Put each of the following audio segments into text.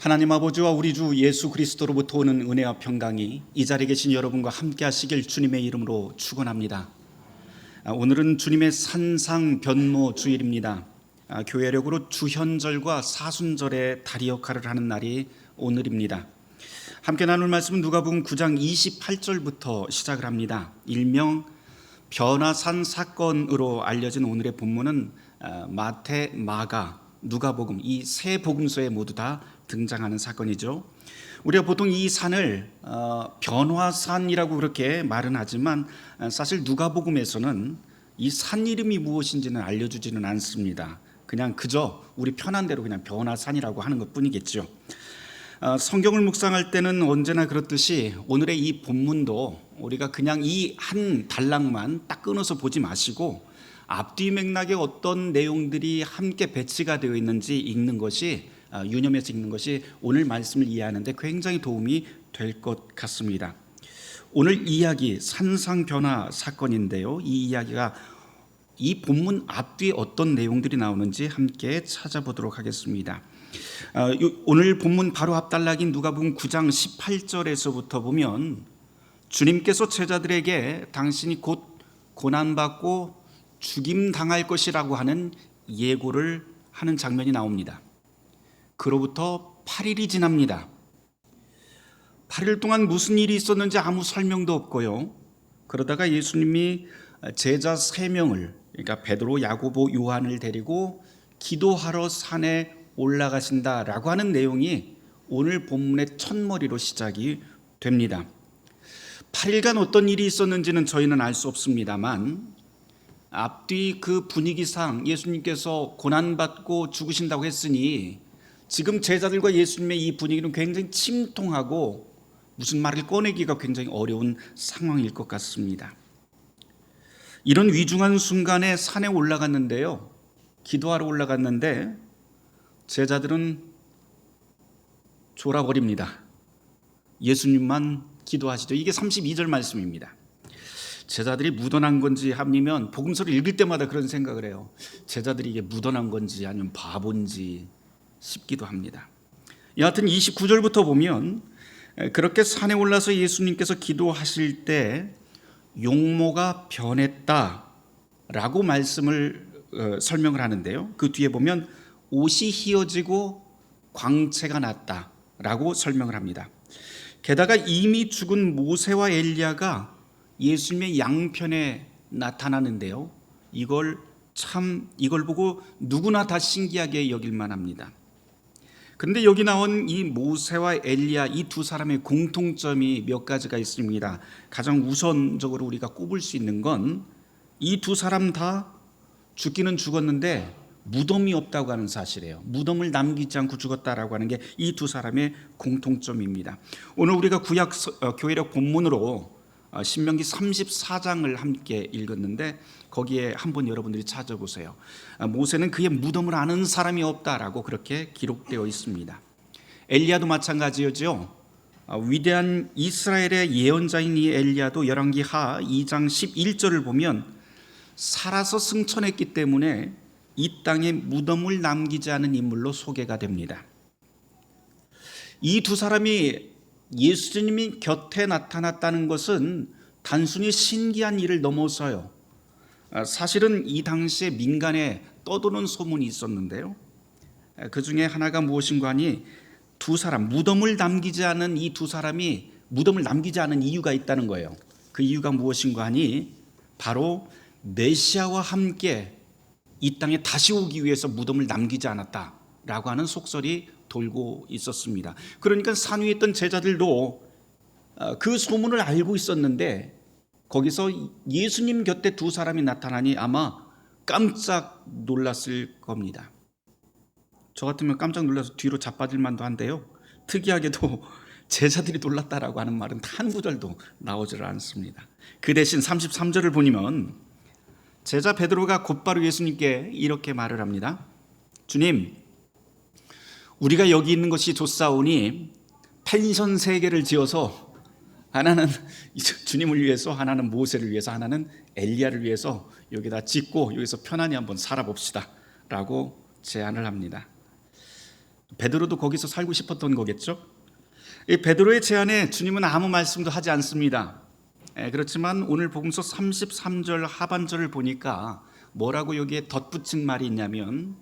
하나님 아버지와 우리 주 예수 그리스도로부터 오는 은혜와 평강이 이 자리에 계신 여러분과 함께 하시길 주님의 이름으로 축원합니다. 오늘은 주님의 산상 변모 주일입니다. 교회력으로 주현절과 사순절의 다리 역할을 하는 날이 오늘입니다. 함께 나눌 말씀은 누가복음 9장 28절부터 시작을 합니다. 일명 변화산 사건으로 알려진 오늘의 본문은 마태, 마가, 누가복음 이 세 복음서에 모두 다 등장하는 사건이죠. 우리가 보통 이 산을 변화산이라고 그렇게 말은 하지만 사실 누가복음에서는 이 산 이름이 무엇인지는 알려주지는 않습니다. 그냥 그저 우리 편한 대로 그냥 변화산이라고 하는 것뿐이겠죠. 성경을 묵상할 때는 언제나 그렇듯이 오늘의 이 본문도 우리가 그냥 이 한 단락만 딱 끊어서 보지 마시고 앞뒤 맥락에 어떤 내용들이 함께 배치가 되어 있는지 읽는 것이 유념해서 읽는 것이 오늘 말씀을 이해하는 데 굉장히 도움이 될 것 같습니다. 오늘 이야기 산상변화 사건인데요. 이 이야기가 이 본문 앞뒤에 어떤 내용들이 나오는지 함께 찾아보도록 하겠습니다. 오늘 본문 바로 앞단락인 누가복음 9장 18절에서부터 보면 주님께서 제자들에게 당신이 곧 고난받고 죽임당할 것이라고 하는 예고를 하는 장면이 나옵니다. 그로부터 8일이 지납니다. 8일 동안 무슨 일이 있었는지 아무 설명도 없고요. 그러다가 예수님이 제자 3명을 그러니까 베드로, 야고보, 요한을 데리고 기도하러 산에 올라가신다라고 하는 내용이 오늘 본문의 첫머리로 시작이 됩니다. 8일간 어떤 일이 있었는지는 저희는 알 수 없습니다만 앞뒤 그 분위기상 예수님께서 고난받고 죽으신다고 했으니 지금 제자들과 예수님의 이 분위기는 굉장히 침통하고 무슨 말을 꺼내기가 굉장히 어려운 상황일 것 같습니다. 이런 위중한 순간에 산에 올라갔는데요. 기도하러 올라갔는데 제자들은 졸아버립니다. 예수님만 기도하시죠. 이게 32절 말씀입니다. 제자들이 묻어난 건지 아니면 복음서를 읽을 때마다 그런 생각을 해요. 제자들이 이게 묻어난 건지 아니면 바본지 싶기도 합니다. 여하튼 29절부터 보면 그렇게 산에 올라서 예수님께서 기도하실 때 용모가 변했다라고 말씀을 설명을 하는데요. 그 뒤에 보면 옷이 휘어지고 광채가 났다라고 설명을 합니다. 게다가 이미 죽은 모세와 엘리야가 예수님의 양편에 나타나는데요. 이걸 보고 누구나 다 신기하게 여길 만합니다. 그런데 여기 나온 이 모세와 엘리야 이 두 사람의 공통점이 몇 가지가 있습니다. 가장 우선적으로 우리가 꼽을 수 있는 건 이 두 사람 다 죽기는 죽었는데 무덤이 없다고 하는 사실이에요. 무덤을 남기지 않고 죽었다라고 하는 게 이 두 사람의 공통점입니다. 오늘 우리가 구약 교회력 본문으로 신명기 34장을 함께 읽었는데 거기에 한번 여러분들이 찾아보세요. 모세는 그의 무덤을 아는 사람이 없다라고 그렇게 기록되어 있습니다. 엘리야도 마찬가지였죠. 위대한 이스라엘의 예언자인 이 엘리야도 열왕기 하 2장 11절을 보면 살아서 승천했기 때문에 이 땅에 무덤을 남기지 않은 인물로 소개가 됩니다. 이 두 사람이 예수님이 곁에 나타났다는 것은 단순히 신기한 일을 넘어서요. 사실은 이 당시에 민간에 떠도는 소문이 있었는데요. 그 중에 하나가 무엇인가 하니 두 사람, 무덤을 남기지 않은 이 두 사람이 무덤을 남기지 않은 이유가 있다는 거예요. 그 이유가 무엇인가 하니 바로 메시아와 함께 이 땅에 다시 오기 위해서 무덤을 남기지 않았다라고 하는 속설이 돌고 있었습니다. 그러니까 산 위에 있던 제자들도 그 소문을 알고 있었는데 거기서 예수님 곁에 두 사람이 나타나니 아마 깜짝 놀랐을 겁니다. 저 같으면 깜짝 놀라서 뒤로 자빠질 만도 한데요. 특이하게도 제자들이 놀랐다라고 하는 말은 한 구절도 나오질 않습니다. 그 대신 33절을 보면 제자 베드로가 곧바로 예수님께 이렇게 말을 합니다. 주님, 우리가 여기 있는 것이 좋사오니 펜션 3개를 지어서 하나는 주님을 위해서, 하나는 모세를 위해서, 하나는 엘리야를 위해서 여기다 짓고 여기서 편안히 한번 살아봅시다 라고 제안을 합니다. 베드로도 거기서 살고 싶었던 거겠죠. 이 베드로의 제안에 주님은 아무 말씀도 하지 않습니다. 그렇지만 오늘 복음서 33절 하반절을 보니까 뭐라고 여기에 덧붙인 말이 있냐면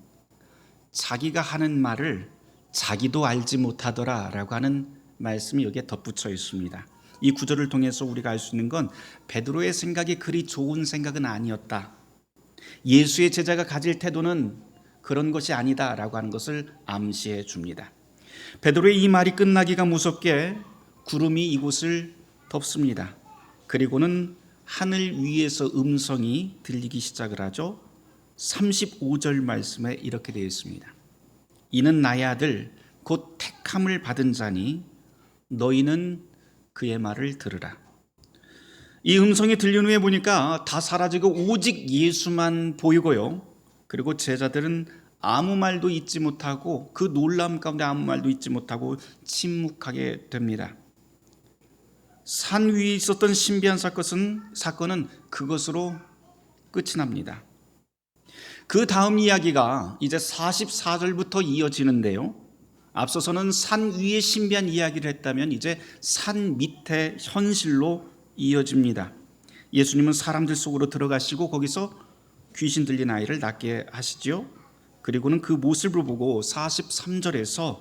자기가 하는 말을 자기도 알지 못하더라 라고 하는 말씀이 여기에 덧붙여 있습니다. 이 구절을 통해서 우리가 알 수 있는 건 베드로의 생각이 그리 좋은 생각은 아니었다. 예수의 제자가 가질 태도는 그런 것이 아니다 라고 하는 것을 암시해 줍니다. 베드로의 이 말이 끝나기가 무섭게 구름이 이곳을 덮습니다. 그리고는 하늘 위에서 음성이 들리기 시작을 하죠. 35절 말씀에 이렇게 되어 있습니다. 이는 나의 아들 곧 택함을 받은 자니 너희는 그의 말을 들으라. 이 음성이 들린 후에 보니까 다 사라지고 오직 예수만 보이고요. 그리고 제자들은 아무 말도 잊지 못하고 그 놀람 가운데 아무 말도 잊지 못하고 침묵하게 됩니다. 산 위에 있었던 신비한 사건은 그것으로 끝이 납니다. 그 다음 이야기가 이제 44절부터 이어지는데요. 앞서서는 산 위의 신비한 이야기를 했다면 이제 산 밑의 현실로 이어집니다. 예수님은 사람들 속으로 들어가시고 거기서 귀신 들린 아이를 낫게 하시지요. 그리고는 그 모습을 보고 43절에서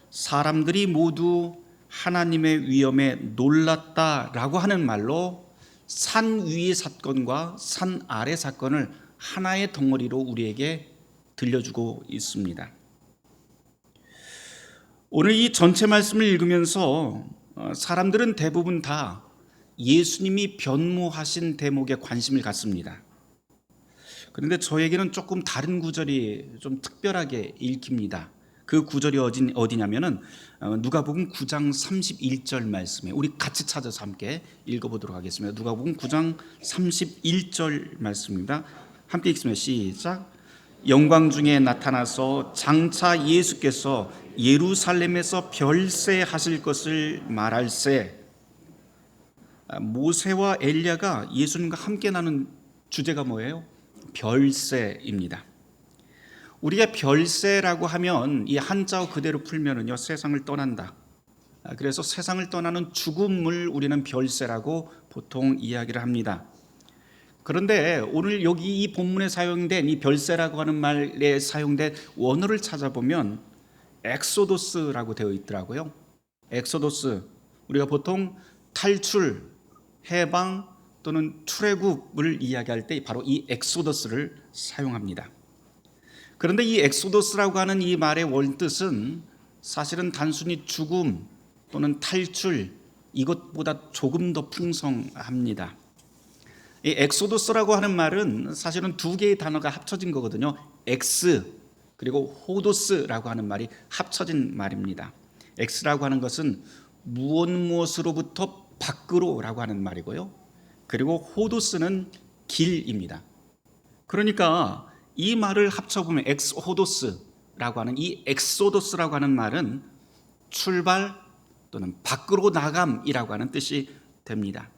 사람들이 모두 하나님의 위엄에 놀랐다라고 하는 말로 산 위의 사건과 산 아래 사건을 하나의 덩어리로 우리에게 들려주고 있습니다. 오늘 이 전체 말씀을 읽으면서 사람들은 대부분 다 예수님이 변모하신 대목에 관심을 갖습니다. 그런데 저에게는 조금 다른 구절이 좀 특별하게 읽힙니다. 그 구절이 어디냐면은 누가복음 9장 31절 말씀에 우리 같이 찾아서 함께 읽어보도록 하겠습니다. 누가복음 9장 31절 말씀입니다. 함께 읽습니다. 시작. 영광 중에 나타나서 장차 예수께서 예루살렘에서 별세하실 것을 말할세. 모세와 엘리야가 예수님과 함께 나눈 주제가 뭐예요? 별세입니다. 우리가 별세라고 하면 이 한자어 그대로 풀면은요 세상을 떠난다. 그래서 세상을 떠나는 죽음을 우리는 별세라고 보통 이야기를 합니다. 그런데 오늘 여기 이 본문에 사용된 이 별세라고 하는 말에 사용된 원어를 찾아보면 엑소도스라고 되어 있더라고요. 엑소도스, 우리가 보통 탈출, 해방 또는 출애굽을 이야기할 때 바로 이 엑소더스를 사용합니다. 그런데 이 엑소더스라고 하는 이 말의 원뜻은 사실은 단순히 죽음 또는 탈출 이것보다 조금 더 풍성합니다. 이 엑소더스라고 하는 말은 사실은 두 개의 단어가 합쳐진 거거든요. 엑스 그리고 호도스라고 하는 말이 합쳐진 말입니다. 엑스라고 하는 것은 무엇으로부터 밖으로라고 하는 말이고요. 그리고 호도스는 길입니다. 그러니까 이 말을 합쳐보면 엑스호도스라고 하는 이 엑소도스라고 하는 말은 출발 또는 밖으로 나감이라고 하는 뜻이 됩니다.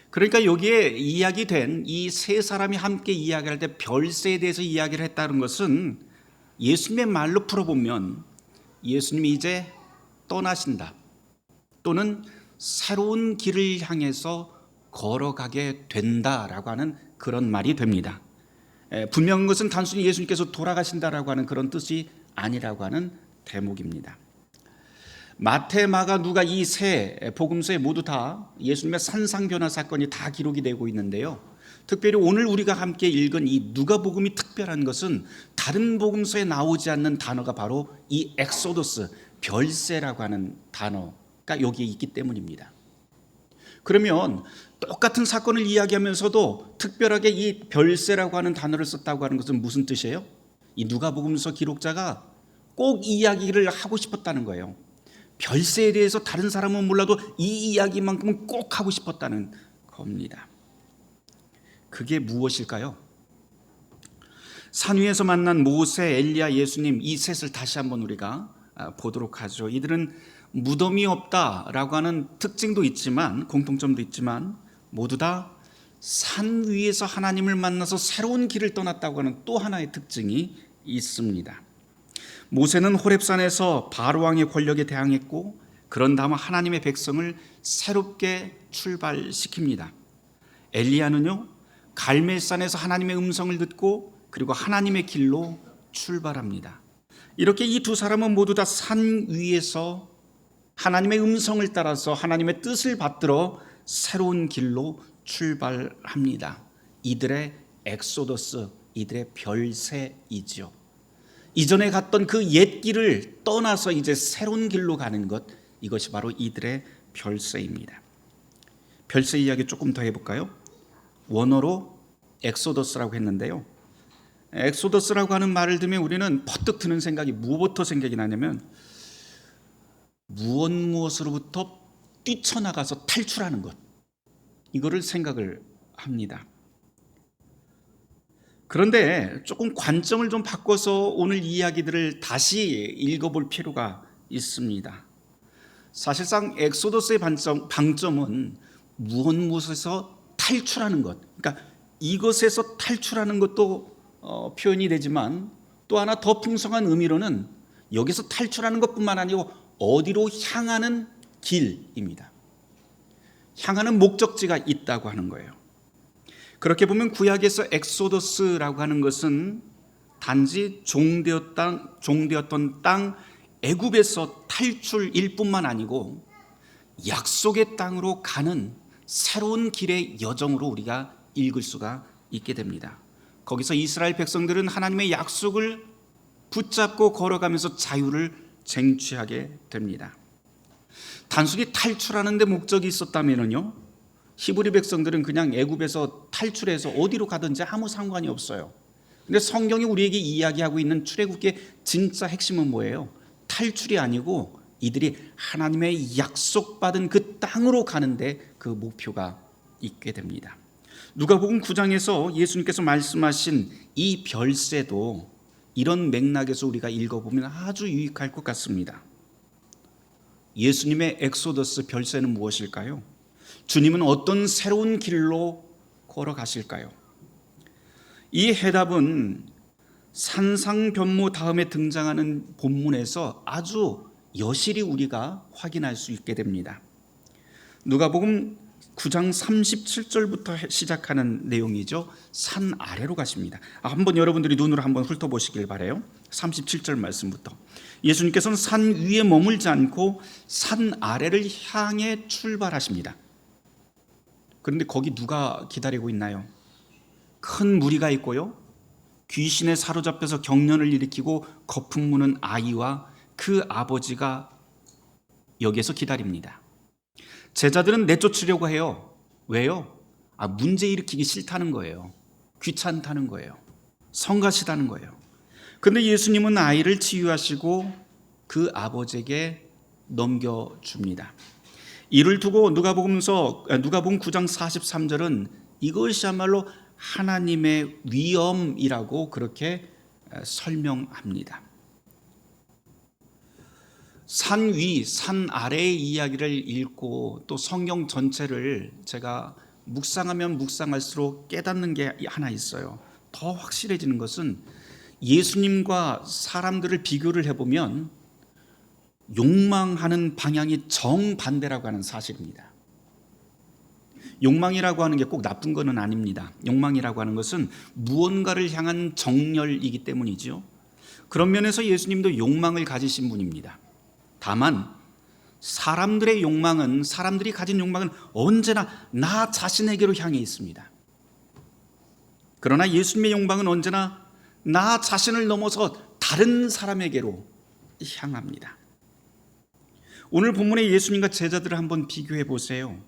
그러니까 여기에 이야기된 이 세 사람이 함께 이야기할 때 별세에 대해서 이야기를 했다는 것은 예수님의 말로 풀어보면 예수님이 이제 떠나신다 또는 새로운 길을 향해서 걸어가게 된다라고 하는 그런 말이 됩니다. 분명한 것은 단순히 예수님께서 돌아가신다라고 하는 그런 뜻이 아니라고 하는 대목입니다. 마태, 마가, 누가 이 세 복음서에 모두 다 예수님의 산상변화 사건이 다 기록이 되고 있는데요. 특별히 오늘 우리가 함께 읽은 이 누가복음이 특별한 것은 다른 복음서에 나오지 않는 단어가 바로 이 엑소더스, 별세라고 하는 단어가 여기에 있기 때문입니다. 그러면 똑같은 사건을 이야기하면서도 특별하게 이 별세라고 하는 단어를 썼다고 하는 것은 무슨 뜻이에요? 이 누가복음서 기록자가 꼭 이야기를 하고 싶었다는 거예요. 별세에 대해서 다른 사람은 몰라도 이 이야기만큼은 꼭 하고 싶었다는 겁니다. 그게 무엇일까요? 산 위에서 만난 모세, 엘리야, 예수님 이 셋을 다시 한번 우리가 보도록 하죠. 이들은 무덤이 없다라고 하는 특징도 있지만 공통점도 있지만 모두 다 산 위에서 하나님을 만나서 새로운 길을 떠났다고 하는 또 하나의 특징이 있습니다. 모세는 호렙산에서 바로 왕의 권력에 대항했고 그런 다음 하나님의 백성을 새롭게 출발시킵니다. 엘리야는요, 갈멜산에서 하나님의 음성을 듣고 그리고 하나님의 길로 출발합니다. 이렇게 이 두 사람은 모두 다 산 위에서 하나님의 음성을 따라서 하나님의 뜻을 받들어 새로운 길로 출발합니다. 이들의 엑소더스, 이들의 별세이죠. 이전에 갔던 그 옛 길을 떠나서 이제 새로운 길로 가는 것, 이것이 바로 이들의 별세입니다. 별세 이야기 조금 더 해볼까요? 원어로 엑소더스라고 했는데요, 엑소더스라고 하는 말을 들으면 우리는 퍼뜩 드는 생각이 무엇부터 생각이 나냐면 무엇으로부터 뛰쳐나가서 탈출하는 것, 이거를 생각을 합니다. 그런데 조금 관점을 좀 바꿔서 오늘 이야기들을 다시 읽어볼 필요가 있습니다. 사실상 엑소더스의 방점은 무엇에서 탈출하는 것, 그러니까 이것에서 탈출하는 것도 표현이 되지만 또 하나 더 풍성한 의미로는 여기서 탈출하는 것뿐만 아니고 어디로 향하는 길입니다. 향하는 목적지가 있다고 하는 거예요. 그렇게 보면 구약에서 엑소더스라고 하는 것은 단지 종되었던 땅 애굽에서 탈출일 뿐만 아니고 약속의 땅으로 가는 새로운 길의 여정으로 우리가 읽을 수가 있게 됩니다. 거기서 이스라엘 백성들은 하나님의 약속을 붙잡고 걸어가면서 자유를 쟁취하게 됩니다. 단순히 탈출하는 데 목적이 있었다면요, 히브리 백성들은 그냥 애굽에서 탈출해서 어디로 가든지 아무 상관이 없어요. 근데 성경이 우리에게 이야기하고 있는 출애굽의 진짜 핵심은 뭐예요? 탈출이 아니고 이들이 하나님의 약속받은 그 땅으로 가는데 그 목표가 있게 됩니다. 누가복음 9장에서 예수님께서 말씀하신 이 별세도 이런 맥락에서 우리가 읽어보면 아주 유익할 것 같습니다. 예수님의 엑소더스 별세는 무엇일까요? 주님은 어떤 새로운 길로 걸어가실까요? 이 해답은 산상변모 다음에 등장하는 본문에서 아주 여실히 우리가 확인할 수 있게 됩니다. 누가복음 9장 37절부터 시작하는 내용이죠. 산 아래로 가십니다. 한번 여러분들이 눈으로 한번 훑어보시길 바라요. 37절 말씀부터. 예수님께서는 산 위에 머물지 않고 산 아래를 향해 출발하십니다. 그런데 거기 누가 기다리고 있나요? 큰 무리가 있고요, 귀신에 사로잡혀서 경련을 일으키고 거품 무는 아이와 그 아버지가 여기에서 기다립니다. 제자들은 내쫓으려고 해요. 왜요? 문제 일으키기 싫다는 거예요. 귀찮다는 거예요. 성가시다는 거예요. 그런데 예수님은 아이를 치유하시고 그 아버지에게 넘겨줍니다. 이를 두고 누가복음 9장 43절은 이것이야말로 하나님의 위엄이라고 그렇게 설명합니다. 산 위, 산 아래의 이야기를 읽고 또 성경 전체를 제가 묵상하면 묵상할수록 깨닫는 게 하나 있어요. 더 확실해지는 것은 예수님과 사람들을 비교를 해보면 욕망하는 방향이 정반대라고 하는 사실입니다. 욕망이라고 하는 게 꼭 나쁜 것은 아닙니다. 욕망이라고 하는 것은 무언가를 향한 정열이기 때문이죠. 그런 면에서 예수님도 욕망을 가지신 분입니다. 다만 사람들의 욕망은, 사람들이 가진 욕망은 언제나 나 자신에게로 향해 있습니다. 그러나 예수님의 욕망은 언제나 나 자신을 넘어서 다른 사람에게로 향합니다. 오늘 본문의 예수님과 제자들을 한번 비교해 보세요.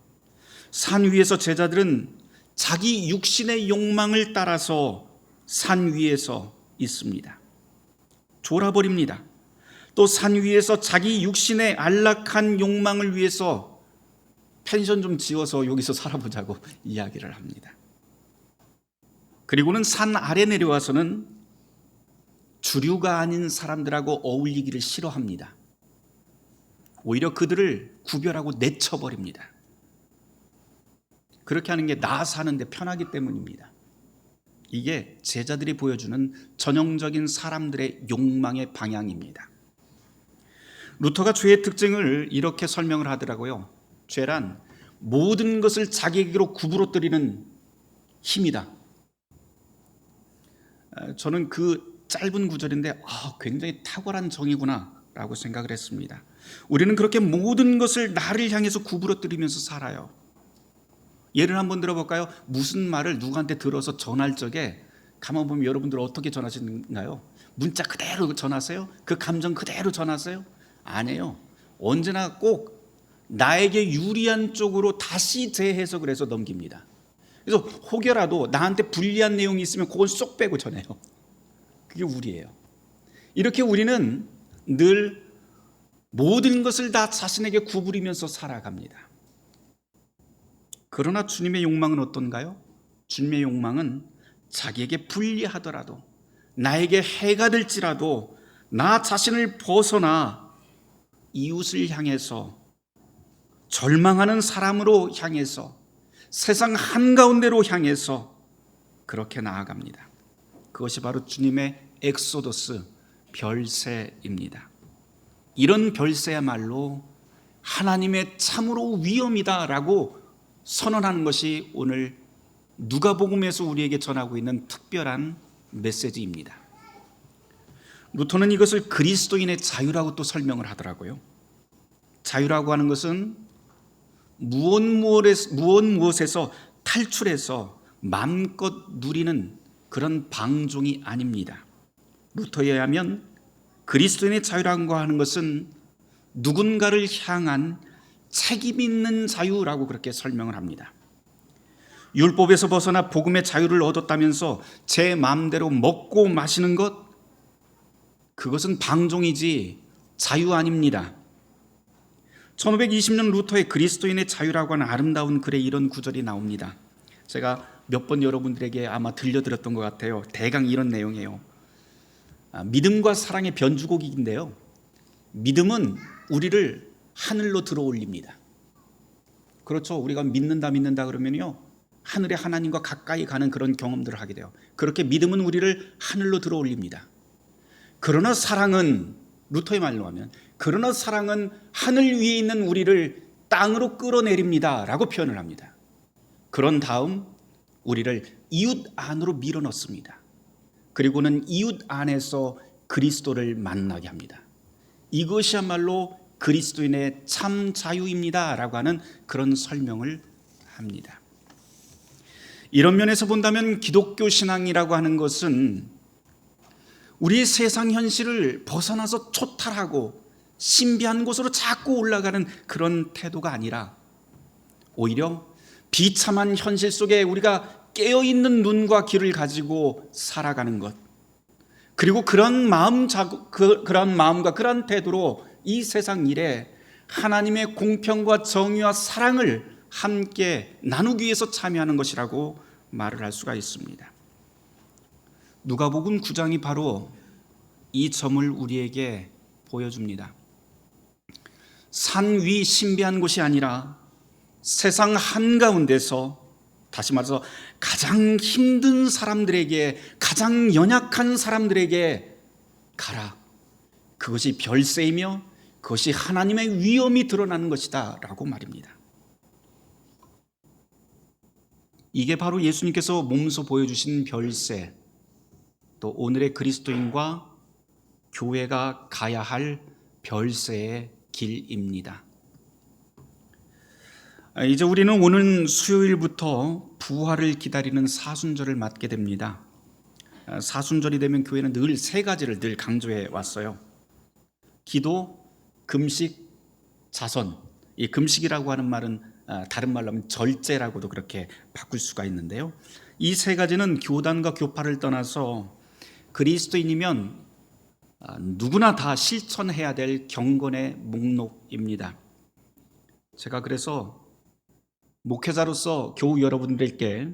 산 위에서 제자들은 자기 육신의 욕망을 따라서 산 위에서 있습니다. 졸아버립니다. 또 산 위에서 자기 육신의 안락한 욕망을 위해서 펜션 좀 지어서 여기서 살아보자고 이야기를 합니다. 그리고는 산 아래 내려와서는 주류가 아닌 사람들하고 어울리기를 싫어합니다. 오히려 그들을 구별하고 내쳐버립니다. 그렇게 하는 게 나 사는데 편하기 때문입니다. 이게 제자들이 보여주는 전형적인 사람들의 욕망의 방향입니다. 루터가 죄의 특징을 이렇게 설명을 하더라고요. 죄란 모든 것을 자기에게로 구부러뜨리는 힘이다. 저는 그 짧은 구절인데 굉장히 탁월한 정의구나 라고 생각을 했습니다. 우리는 그렇게 모든 것을 나를 향해서 구부러뜨리면서 살아요. 예를 한번 들어볼까요? 무슨 말을 누구한테 들어서 전할 적에 가만 보면 여러분들 어떻게 전하시나요? 문자 그대로 전하세요? 그 감정 그대로 전하세요? 아니에요. 언제나 꼭 나에게 유리한 쪽으로 다시 재해석을 해서 넘깁니다. 그래서 혹여라도 나한테 불리한 내용이 있으면 그건 쏙 빼고 전해요. 그게 우리예요. 이렇게 우리는 늘 모든 것을 다 자신에게 구부리면서 살아갑니다. 그러나 주님의 욕망은 어떤가요? 주님의 욕망은 자기에게 불리하더라도, 나에게 해가 될지라도 나 자신을 벗어나 이웃을 향해서, 절망하는 사람으로 향해서, 세상 한가운데로 향해서 그렇게 나아갑니다. 그것이 바로 주님의 엑소더스, 별세입니다. 이런 별세야말로 하나님의 참으로 위엄이다라고 선언하는 것이 오늘 누가복음에서 우리에게 전하고 있는 특별한 메시지입니다. 루터는 이것을 그리스도인의 자유라고 또 설명을 하더라고요. 자유라고 하는 것은 무엇 무엇에서 탈출해서 마음껏 누리는 그런 방종이 아닙니다. 루터에 의하면 그리스도인의 자유라고 하는 것은 누군가를 향한 책임 있는 자유라고 그렇게 설명을 합니다. 율법에서 벗어나 복음의 자유를 얻었다면서 제 마음대로 먹고 마시는 것, 그것은 방종이지 자유 아닙니다. 1520년 루터의 그리스도인의 자유라고 하는 아름다운 글에 이런 구절이 나옵니다. 제가 몇 번 여러분들에게 아마 들려드렸던 것 같아요. 대강 이런 내용이에요. 믿음과 사랑의 변주곡인데요, 믿음은 우리를 하늘로 들어올립니다. 그렇죠. 우리가 믿는다 그러면요, 하늘의 하나님과 가까이 가는 그런 경험들을 하게 돼요. 그렇게 믿음은 우리를 하늘로 들어올립니다. 그러나 사랑은, 루터의 말로 하면, 그러나 사랑은 하늘 위에 있는 우리를 땅으로 끌어내립니다 라고 표현을 합니다. 그런 다음 우리를 이웃 안으로 밀어넣습니다. 그리고는 이웃 안에서 그리스도를 만나게 합니다. 이것이야말로 그리스도인의 참 자유입니다 라고 하는 그런 설명을 합니다. 이런 면에서 본다면 기독교 신앙이라고 하는 것은 우리의 세상 현실을 벗어나서 초탈하고 신비한 곳으로 자꾸 올라가는 그런 태도가 아니라, 오히려 비참한 현실 속에 우리가 깨어있는 눈과 귀를 가지고 살아가는 것, 그리고 그런 마음과 그런 태도로 이 세상 일에 하나님의 공평과 정의와 사랑을 함께 나누기 위해서 참여하는 것이라고 말을 할 수가 있습니다. 누가복음 9장이 바로 이 점을 우리에게 보여줍니다. 산 위 신비한 곳이 아니라 세상 한가운데서, 다시 말해서 가장 힘든 사람들에게, 가장 연약한 사람들에게 가라. 그것이 별세이며 그것이 하나님의 위엄이 드러나는 것이다 라고 말입니다. 이게 바로 예수님께서 몸소 보여주신 별세, 또 오늘의 그리스도인과 교회가 가야 할 별세의 길입니다. 이제 우리는 오는 수요일부터 부활을 기다리는 사순절을 맞게 됩니다. 사순절이 되면 교회는 늘 세 가지를 늘 강조해 왔어요. 기도, 금식, 자선. 이 금식이라고 하는 말은 다른 말로 하면 절제라고도 그렇게 바꿀 수가 있는데요, 이 세 가지는 교단과 교파를 떠나서 그리스도인이면 누구나 다 실천해야 될 경건의 목록입니다. 제가 그래서 목회자로서 교우 여러분들께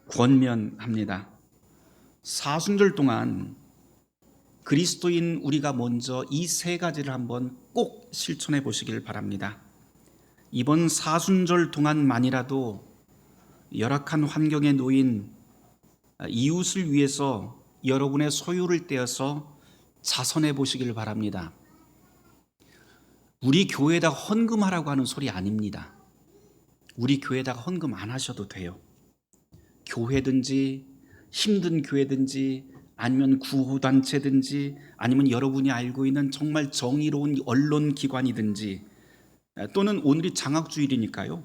권면합니다. 사순절 동안 그리스도인 우리가 먼저 이 세 가지를 한번 꼭 실천해 보시길 바랍니다. 이번 사순절 동안만이라도 열악한 환경에 놓인 이웃을 위해서 여러분의 소유를 떼어서 자선해 보시기를 바랍니다. 우리 교회에다가 헌금하라고 하는 소리 아닙니다. 우리 교회에다가 헌금 안 하셔도 돼요. 교회든지 힘든 교회든지 아니면 구호단체든지 아니면 여러분이 알고 있는 정말 정의로운 언론기관이든지 또는 오늘이 장학주일이니까요.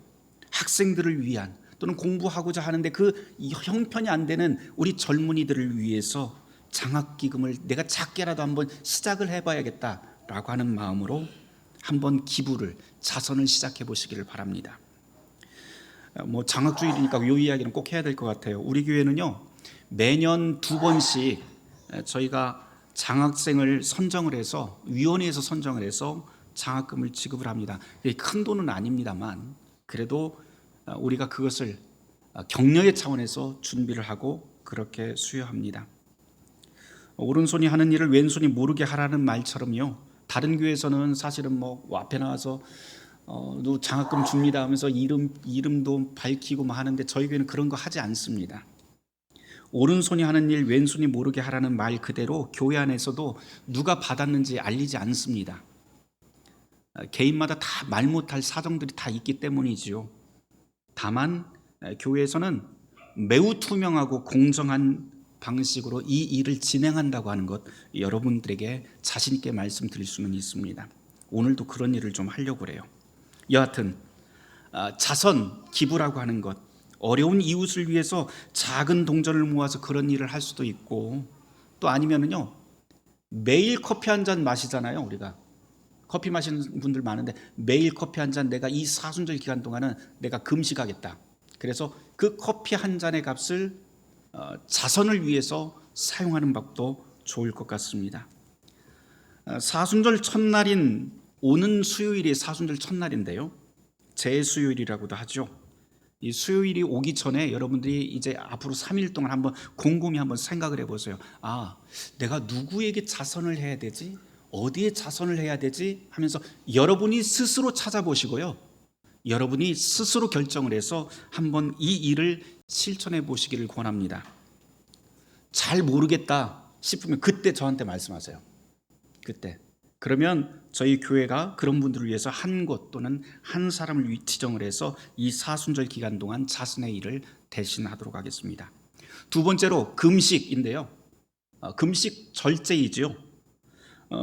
학생들을 위한 또는 공부하고자 하는데 그 형편이 안 되는 우리 젊은이들을 위해서 장학기금을 내가 작게라도 한번 시작을 해봐야겠다라고 하는 마음으로 한번 기부를 자선을 시작해 보시기를 바랍니다. 장학주일이니까 이 이야기는 꼭 해야 될 것 같아요. 우리 교회는요 매년 2번씩 저희가 장학생을 선정을 해서 위원회에서 선정을 해서 장학금을 지급을 합니다. 큰 돈은 아닙니다만 그래도 우리가 그것을 격려의 차원에서 준비를 하고 그렇게 수여합니다. 오른손이 하는 일을 왼손이 모르게 하라는 말처럼요. 다른 교회에서는 사실은 앞에 나와서 장학금 줍니다 하면서 이름도 밝히고 하는데 저희 교회는 그런 거 하지 않습니다. 오른손이 하는 일 왼손이 모르게 하라는 말 그대로 교회 안에서도 누가 받았는지 알리지 않습니다. 개인마다 다 말 못할 사정들이 다 있기 때문이지요. 다만 교회에서는 매우 투명하고 공정한 방식으로 이 일을 진행한다고 하는 것 여러분들에게 자신 있게 말씀드릴 수는 있습니다. 오늘도 그런 일을 좀 하려고 그래요. 여하튼 자선 기부라고 하는 것 어려운 이웃을 위해서 작은 동전을 모아서 그런 일을 할 수도 있고 또 아니면은요 매일 커피 한 잔 마시잖아요. 우리가 커피 마시는 분들 많은데 매일 커피 한 잔 내가 이 사순절 기간 동안은 내가 금식하겠다. 그래서 그 커피 한 잔의 값을 자선을 위해서 사용하는 법도 좋을 것 같습니다. 사순절 첫날인 오는 수요일이 사순절 첫날인데요. 제수요일이라고도 하죠. 이 수요일이 오기 전에 여러분들이 이제 앞으로 3일 동안 한번 곰곰이 한번 생각을 해보세요. 내가 누구에게 자선을 해야 되지? 어디에 자선을 해야 되지? 하면서 여러분이 스스로 찾아보시고요. 여러분이 스스로 결정을 해서 한번 이 일을 실천해 보시기를 권합니다. 잘 모르겠다 싶으면 그때 저한테 말씀하세요. 그때. 그러면 저희 교회가 그런 분들을 위해서 한 곳 또는 한 사람을 지정을 해서 이 사순절 기간 동안 자선의 일을 대신하도록 하겠습니다. 두 번째로 금식인데요. 금식 절제이지요.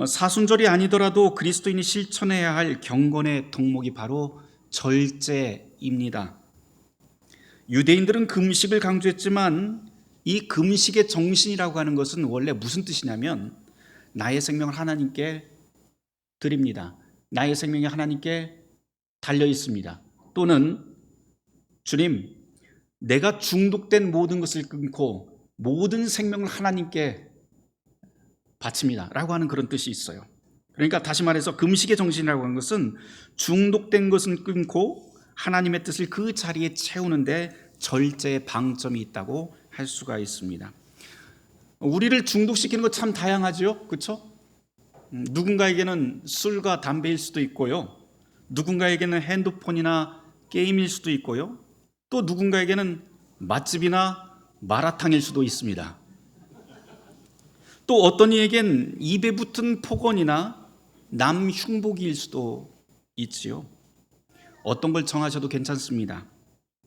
사순절이 아니더라도 그리스도인이 실천해야 할 경건의 덕목이 바로 절제입니다. 유대인들은 금식을 강조했지만 이 금식의 정신이라고 하는 것은 원래 무슨 뜻이냐면 나의 생명을 하나님께 드립니다. 나의 생명이 하나님께 달려 있습니다. 또는 주님, 내가 중독된 모든 것을 끊고 모든 생명을 하나님께 바칩니다 라고 하는 그런 뜻이 있어요. 그러니까 다시 말해서 금식의 정신이라고 하는 것은 중독된 것은 끊고 하나님의 뜻을 그 자리에 채우는데 절제의 방점이 있다고 할 수가 있습니다. 우리를 중독시키는 것 참 다양하죠. 그렇죠? 누군가에게는 술과 담배일 수도 있고요. 누군가에게는 핸드폰이나 게임일 수도 있고요. 또 누군가에게는 맛집이나 마라탕일 수도 있습니다. 또 어떤 이에겐 입에 붙은 폭언이나 남 흉보기일 수도 있지요. 어떤 걸 정하셔도 괜찮습니다.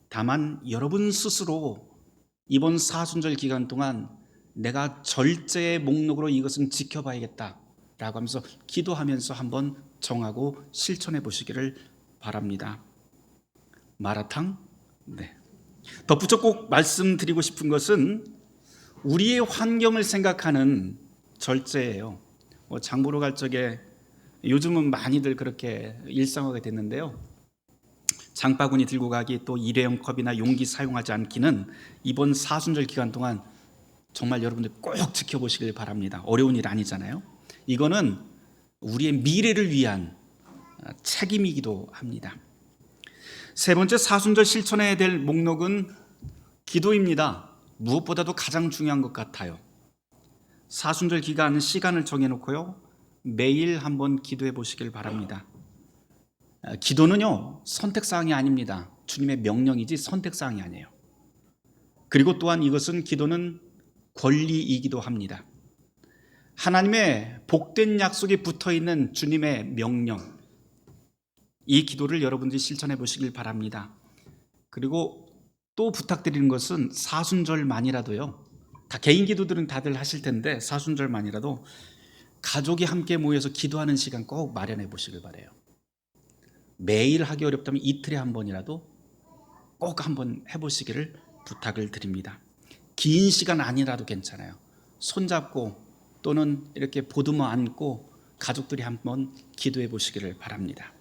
다만 여러분 스스로 이번 사순절 기간 동안 내가 절제의 목록으로 이것은 지켜봐야겠다 라고 하면서 기도하면서 한번 정하고 실천해 보시기를 바랍니다. 마라탕? 네. 덧붙여 꼭 말씀드리고 싶은 것은 우리의 환경을 생각하는 절제예요. 장 보러 갈 적에 요즘은 많이들 그렇게 일상화가 됐는데요. 장바구니 들고 가기 또 일회용 컵이나 용기 사용하지 않기는 이번 사순절 기간 동안 정말 여러분들 꼭 지켜보시길 바랍니다. 어려운 일 아니잖아요. 이거는 우리의 미래를 위한 책임이기도 합니다. 세 번째 사순절 실천해야 될 목록은 기도입니다. 무엇보다도 가장 중요한 것 같아요. 사순절 기간 시간을 정해놓고요. 매일 한번 기도해 보시길 바랍니다. 기도는요 선택사항이 아닙니다. 주님의 명령이지 선택사항이 아니에요. 그리고 또한 이것은 기도는 권리이기도 합니다. 하나님의 복된 약속이 붙어있는 주님의 명령, 이 기도를 여러분들이 실천해 보시길 바랍니다. 그리고 또 부탁드리는 것은 사순절만이라도요, 다 개인 기도들은 다들 하실 텐데 사순절만이라도 가족이 함께 모여서 기도하는 시간 꼭 마련해 보시길 바라요. 매일 하기 어렵다면 이틀에 한 번이라도 꼭 한번 해보시기를 부탁을 드립니다. 긴 시간 아니라도 괜찮아요. 손잡고 또는 이렇게 보듬어 안고 가족들이 한번 기도해 보시기를 바랍니다.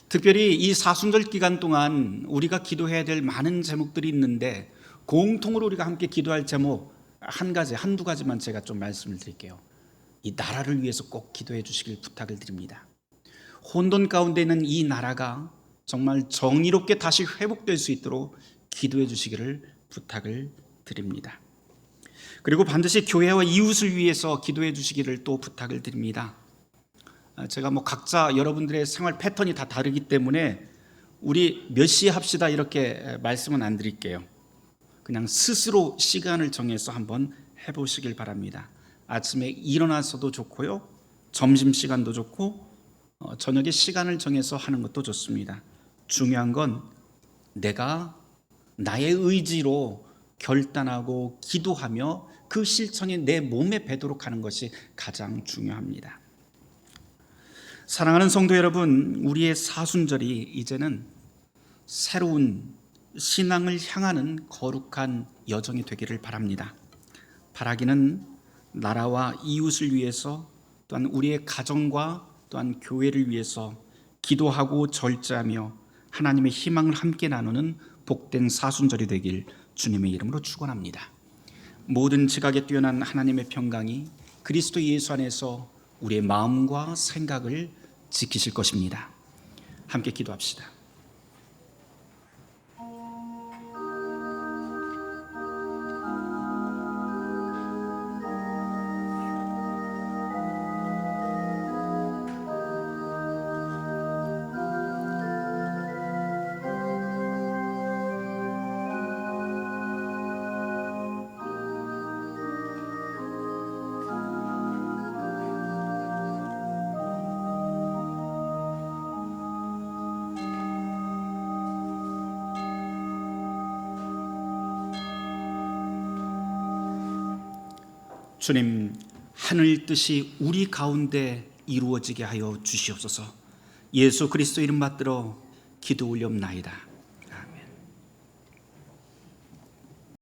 특별히 이 사순절 기간 동안 우리가 기도해야 될 많은 제목들이 있는데 공통으로 우리가 함께 기도할 제목 한두 가지만 제가 좀 말씀을 드릴게요. 이 나라를 위해서 꼭 기도해 주시길 부탁을 드립니다. 혼돈 가운데 있는 이 나라가 정말 정의롭게 다시 회복될 수 있도록 기도해 주시기를 부탁을 드립니다. 그리고 반드시 교회와 이웃을 위해서 기도해 주시기를 또 부탁을 드립니다. 제가 각자 여러분들의 생활 패턴이 다 다르기 때문에 우리 몇 시에 합시다 이렇게 말씀은 안 드릴게요. 그냥 스스로 시간을 정해서 한번 해보시길 바랍니다. 아침에 일어나서도 좋고요, 점심시간도 좋고 저녁에 시간을 정해서 하는 것도 좋습니다. 중요한 건 내가 나의 의지로 결단하고 기도하며 그 실천이 내 몸에 배도록 하는 것이 가장 중요합니다. 사랑하는 성도 여러분, 우리의 사순절이 이제는 새로운 신앙을 향하는 거룩한 여정이 되기를 바랍니다. 바라기는 나라와 이웃을 위해서, 또한 우리의 가정과 또한 교회를 위해서 기도하고 절제하며 하나님의 희망을 함께 나누는 복된 사순절이 되길 주님의 이름으로 축원합니다. 모든 지각에 뛰어난 하나님의 평강이 그리스도 예수 안에서 우리의 마음과 생각을 지키실 것입니다. 함께 기도합시다. 주님, 하늘 뜻이 우리 가운데 이루어지게 하여 주시옵소서. 예수 그리스도 이름 받들어 기도 올리옵나이다.